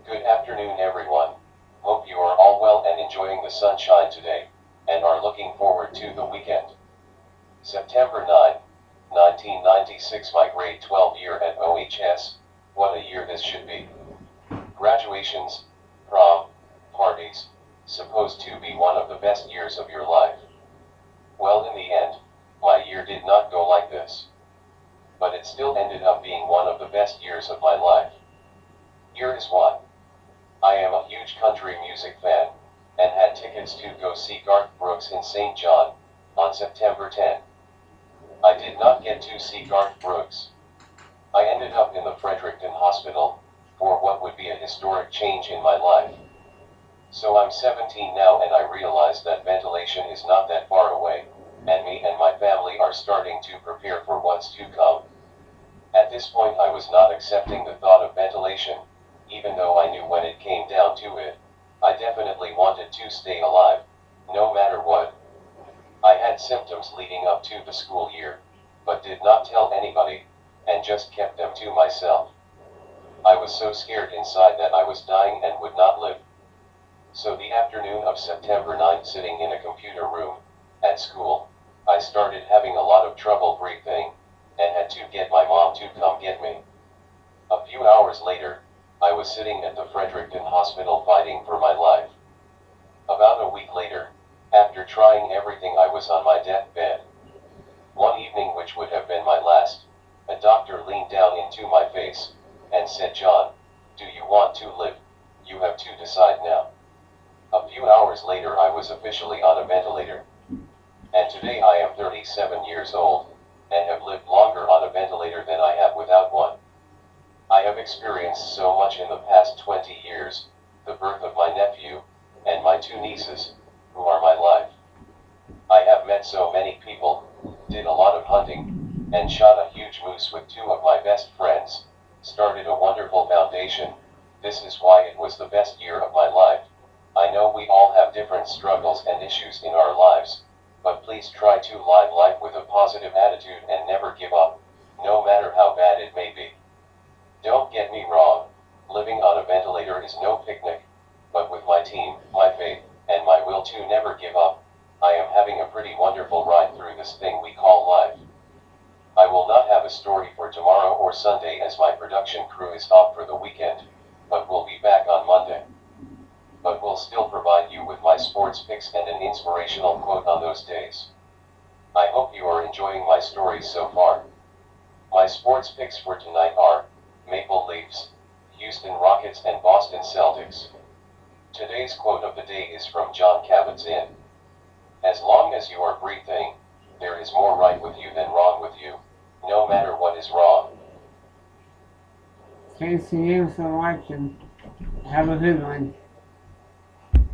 Good afternoon, everyone. Hope you are all well and enjoying the sunshine today, and are looking forward to the weekend. September 9, 1996, my grade 12 year at OHS. What a year this should be. Graduations, prom, parties, supposed to be one of the best years of your life. Well, in the end, my year did not go like this. But it still ended up being one of the best years of my life. Here is why. I am a huge country music fan, and had tickets to go see Garth Brooks in St. John, on September 10. I did not get to see Garth Brooks. I ended up in the Fredericton Hospital, for what would be a historic change in my life. So I'm 17 now and I realize that ventilation is not that far away, and me and my family are starting to prepare for what's to come. At this point I was not accepting the thought of ventilation, even though I knew when it came down to it, I definitely wanted to stay alive, no matter what. I had symptoms leading up to the school year, but did not tell anybody, and just kept them to myself. I was so scared inside that I was dying and would not live. So the afternoon of September 9th, sitting in a computer room, at school, I started having a lot of trouble breathing, and had to get my mom to come get me. A few hours later, I was sitting at the Fredericton Hospital fighting for my life. About a week later, after trying everything, I was on my deathbed. One evening, which would have been my last, a doctor leaned down into my face, and said, "John, do you want to live? You have to decide now." A few hours later I was officially on a ventilator. And today I am 37 years old, and have lived longer on a ventilator than I have without one. I have experienced so much in the past 20 years, the birth of my nephew, and my two nieces, who are my life. I have met so many people, did a lot of hunting, and shot a huge moose with two of my best friends, started a wonderful foundation. This is why it was the best year of my life. I know we all have different struggles and issues in our lives, but please try to live life with a positive attitude and never give up, no matter how bad it may be. Don't get me wrong, living on a ventilator is no picnic, but with my team, my faith, and my will to never give up, I am having a pretty wonderful ride through this thing we call life. I will not have a story for tomorrow or Sunday as my production crew is off for the weekend, but we'll be back on Monday. But will still provide you with my sports picks and an inspirational quote on those days. I hope you are enjoying my stories so far. My sports picks for tonight are Maple Leafs, Houston Rockets, and Boston Celtics. Today's quote of the day is from John Kabat-Zinn. As long as you are breathing, there is more right with you than wrong with you, no matter what is wrong. Thanks to you for watching. Have a good one.